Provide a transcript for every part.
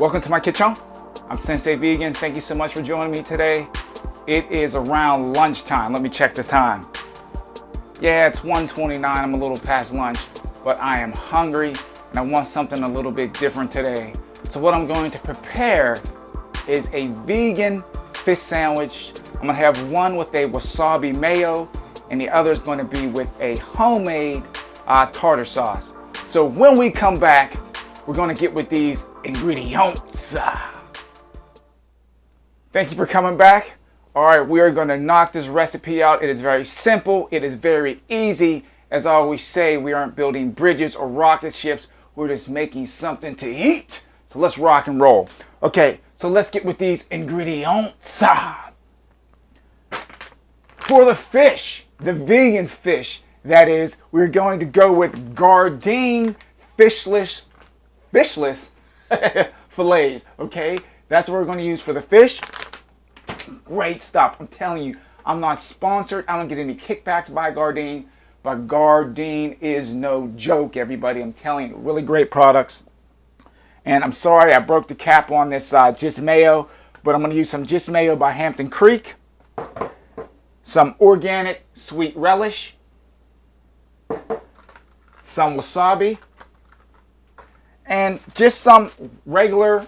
Welcome to my kitchen. I'm Sensei Vegan. Thank you so much for joining me today. It is around lunchtime. Let me check the time. Yeah, it's 1:29. I'm a little past lunch, but I am hungry and I want something a little bit different today. So what I'm going to prepare is a vegan fish sandwich. I'm gonna have one with a wasabi mayo and the other is going to be with a homemade tartar sauce. So when we come back, we're going to get with these ingredients. Thank you for coming back. All right, we are going to knock this recipe out. It is very simple. It is very easy. As I always say, we aren't building bridges or rocket ships. We're just making something to eat. So let's rock and roll. Okay, so let's get with these ingredients. For the fish, the vegan fish, that is, we're going to go with Gardein fishless fillets, okay? That's what we're going to use for the fish. Great stuff. I'm telling you, I'm not sponsored. I don't get any kickbacks by Gardein, but Gardein is no joke, everybody. I'm telling you, really great products. And I'm sorry I broke the cap on this Just Mayo, but I'm going to use some Just Mayo by Hampton Creek, some organic sweet relish, some wasabi, and just some regular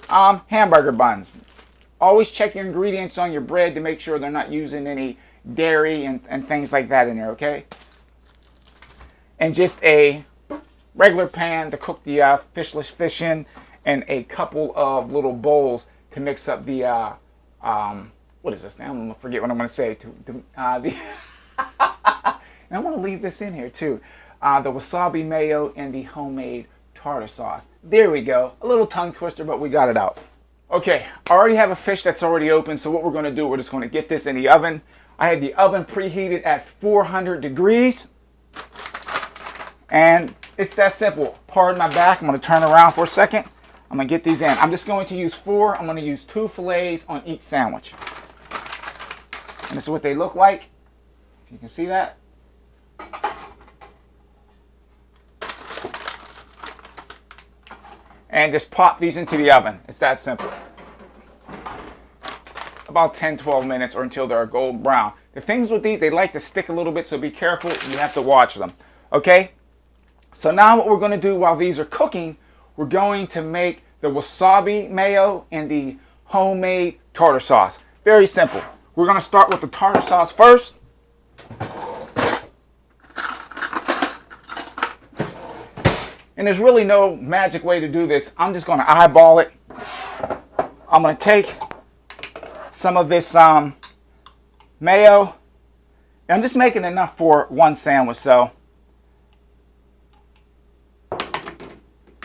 hamburger buns. Always check your ingredients on your bread to make sure they're not using any dairy and things like that in there, okay? And just a regular pan to cook the fishless fish in, and a couple of little bowls to mix up the, what is this now? I'm going to forget what I'm going to say. And I want to leave this in here too. The wasabi mayo and the homemade tartar sauce. There we go. A little tongue twister, but we got it out. Okay, I already have a fish that's already open, so what we're going to do, we're just going to get this in the oven. I had the oven preheated at 400 degrees. And it's that simple. Pardon my back. I'm going to turn around for a second. I'm going to get these in. I'm just going to use 4. I'm going to use 2 fillets on each sandwich. And this is what they look like. If you can see that. And just pop these into the oven. It's that simple. About 10-12 minutes or until they're golden brown. The things with these, they like to stick a little bit, so be careful. You have to watch them. Okay? So now what we're going to do while these are cooking, we're going to make the wasabi mayo and the homemade tartar sauce. Very simple. We're going to start with the tartar sauce first. And there's really no magic way to do this. I'm just going to eyeball it. I'm going to take some of this mayo. And I'm just making enough for one sandwich, so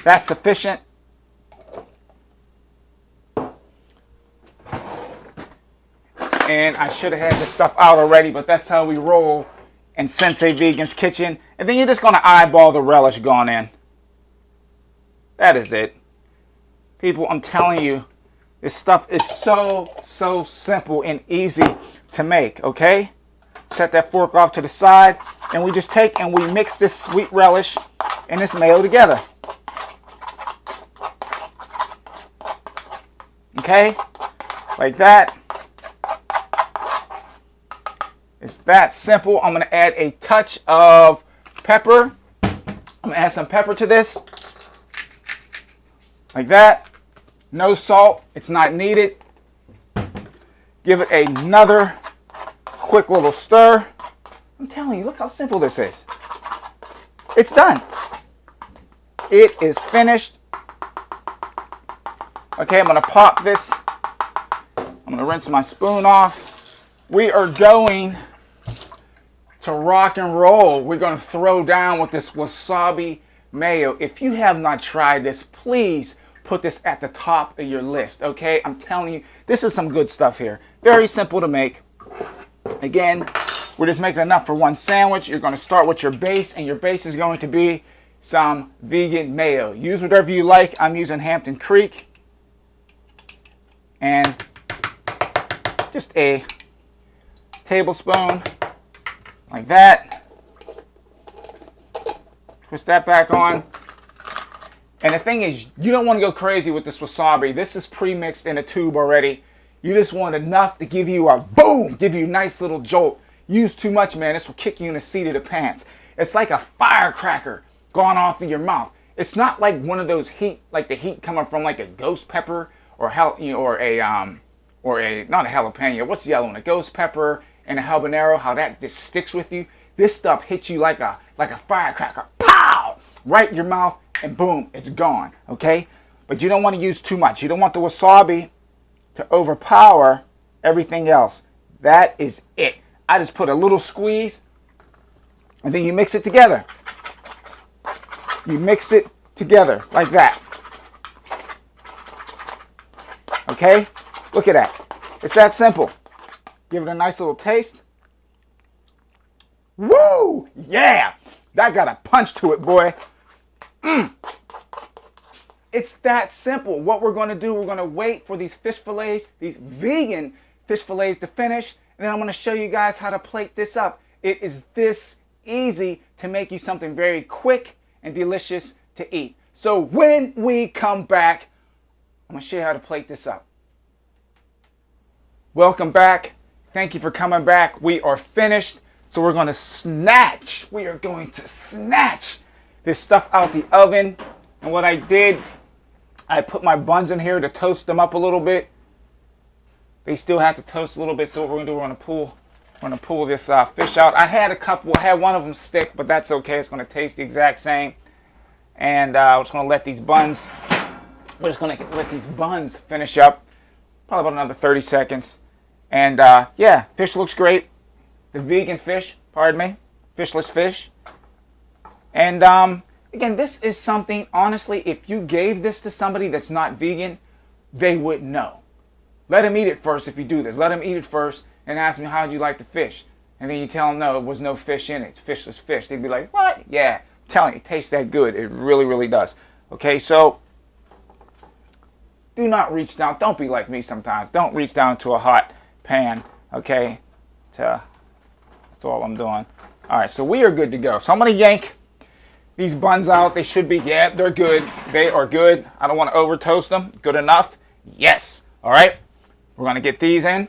that's sufficient. And I should have had this stuff out already, but that's how we roll in Sensei Vegan's kitchen. And then you're just going to eyeball the relish going in. That is it. People, I'm telling you, this stuff is so simple and easy to make, okay? Set that fork off to the side, and we just take and we mix this sweet relish and this mayo together. Okay? Like that. It's that simple. I'm going to add a touch of pepper. I'm going to add some pepper to this. Like that. No salt. It's not needed. Give it another quick little stir. I'm telling you, look how simple this is. It's done. It is finished. Okay, I'm going to pop this. I'm going to rinse my spoon off. We are going to rock and roll. We're going to throw down with this wasabi mayo. If you have not tried this, please put this at the top of your list, okay? I'm telling you, this is some good stuff here. Very simple to make. Again, we're just making enough for one sandwich. You're going to start with your base, and your base is going to be some vegan mayo. Use whatever you like. I'm using Hampton Creek. And just a tablespoon like that. Twist that back on. And the thing is, you don't want to go crazy with this wasabi. This is pre-mixed in a tube already. You just want enough to give you a boom, give you a nice little jolt. Use too much, man, this will kick you in the seat of the pants. It's like a firecracker going off in your mouth. It's not like one of those heat, like the heat coming from like a ghost pepper or not a jalapeno. What's the other one? A ghost pepper and a habanero. How that just sticks with you. This stuff hits you like a firecracker. Pow! Right in your mouth, and boom, it's gone. Okay, but you don't want to use too much. You don't want the wasabi to overpower everything else. That is it. I just put a little squeeze, and then you mix it together. You mix it together like that. Okay? Look at that. It's that simple. Give it a nice little taste. Woo! Yeah! That got a punch to it, boy. It's that simple. What we're going to do, we're going to wait for these fish fillets, these vegan fish fillets to finish, and then I'm going to show you guys how to plate this up. It is this easy to make you something very quick and delicious to eat. So when we come back, I'm going to show you how to plate this up. Welcome back. Thank you for coming back. We are finished. So we're going to snatch this stuff out the oven. And what I did, I put my buns in here to toast them up a little bit. They still have to toast a little bit. So what we're going to do, we're going to pull this fish out. I had one of them stick, but that's okay. It's going to taste the exact same. And we're just going to let these buns finish up. Probably about another 30 seconds. And yeah, fish looks great. The vegan fish, pardon me, fishless fish. And again, this is something, honestly, if you gave this to somebody that's not vegan, they would know. Let them eat it first if you do this. Let them eat it first and ask them, how'd you like the fish? And then you tell them, no, there was no fish in it. It's fishless fish. They'd be like, what? Yeah, I'm telling you, it tastes that good. It really, really does. Okay, so do not reach down. Don't be like me sometimes. Don't reach down to a hot pan, okay? That's all I'm doing. All right, so we are good to go. So I'm going to yank these buns out. They should be, yeah, they're good. They are good. I don't want to over toast them. Good enough? Yes. All right, we're going to get these in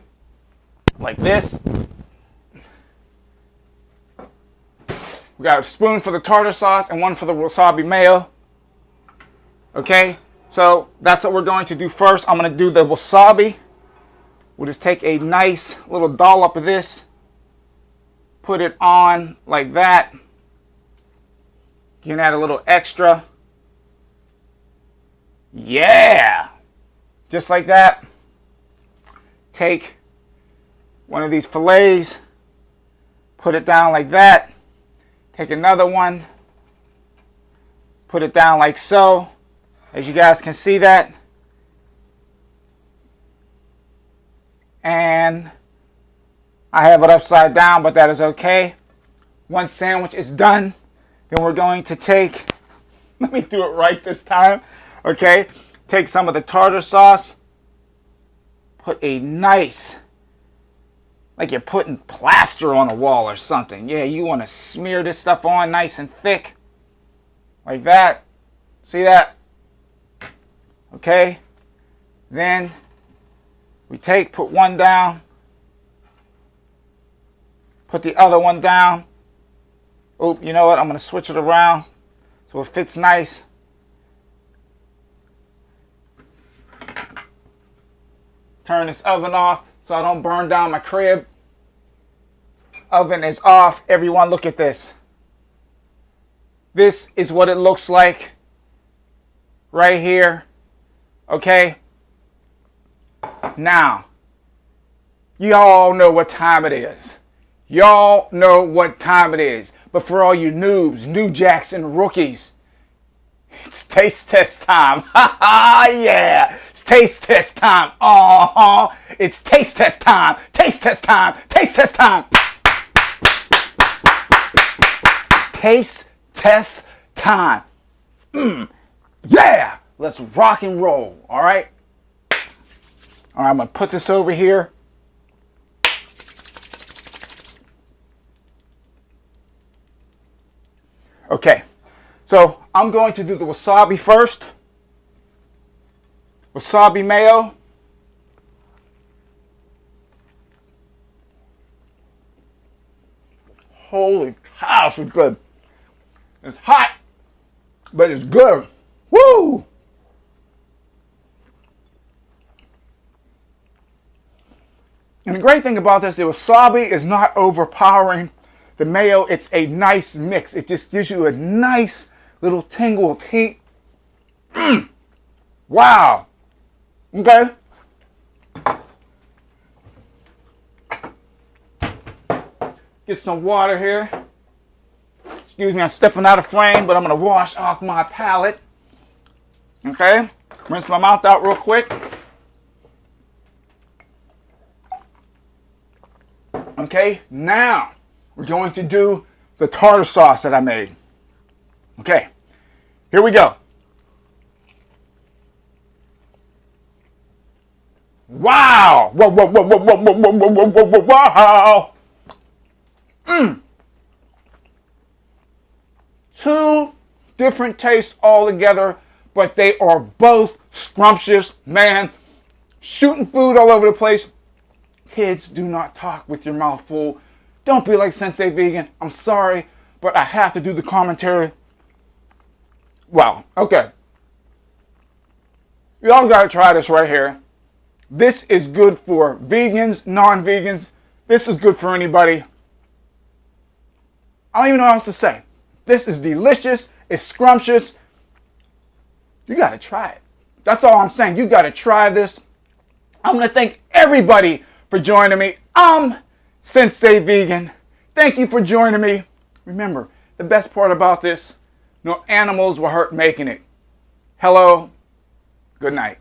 like this. We got a spoon for the tartar sauce and one for the wasabi mayo. Okay, so that's what we're going to do first. I'm going to do the wasabi. We'll just take a nice little dollop of this, put it on like that. You can add a little extra. Yeah, just like that. Take one of these fillets, put it down like that. Take another one, put it down like so. As you guys can see that. And I have it upside down, but that is okay. One sandwich is done. Then we're going to take, let me do it right this time. Okay, take some of the tartar sauce. Put a nice, like you're putting plaster on a wall or something. Yeah, you want to smear this stuff on nice and thick. Like that. See that? Okay. Then we put one down. Put the other one down. Oh, you know what? I'm going to switch it around so it fits nice. Turn this oven off so I don't burn down my crib. Oven is off. Everyone, look at this. This is what it looks like right here. Okay? Now, y'all know what time it is. Y'all know what time it is. But for all you noobs, new jacks, and rookies, it's taste test time. Ha ha, yeah. It's taste test time. It's taste test time. Taste test time. Taste test time. Taste test time. Yeah. Let's rock and roll. All right. All right, I'm going to put this over here. Okay, so I'm going to do the wasabi first. Wasabi mayo. Holy cow, it's good. It's hot, but it's good. Woo! And the great thing about this, the wasabi is not overpowering the mayo. It's a nice mix. It just gives you a nice little tingle of heat. Wow. Okay. Get some water here. Excuse me, I'm stepping out of frame, but I'm going to wash off my palate. Okay. Rinse my mouth out real quick. Okay, now we're going to do the tartar sauce that I made. Okay, here we go. Wow! Whoa, whoa, whoa, whoa, whoa, whoa, whoa, whoa, whoa, whoa, wow! Two different tastes altogether, but they are both scrumptious, man. Shooting food all over the place. Kids, do not talk with your mouth full. Don't be like Sensei Vegan. I'm sorry, but I have to do the commentary. Wow, okay. Y'all gotta try this right here. This is good for vegans, non-vegans. This is good for anybody. I don't even know what else to say. This is delicious. It's scrumptious. You gotta try it. That's all I'm saying. You gotta try this. I'm gonna thank everybody for joining me. I'm Sensei Vegan. Thank you for joining me. Remember, the best part about this, no animals were hurt making it. Hello, good night.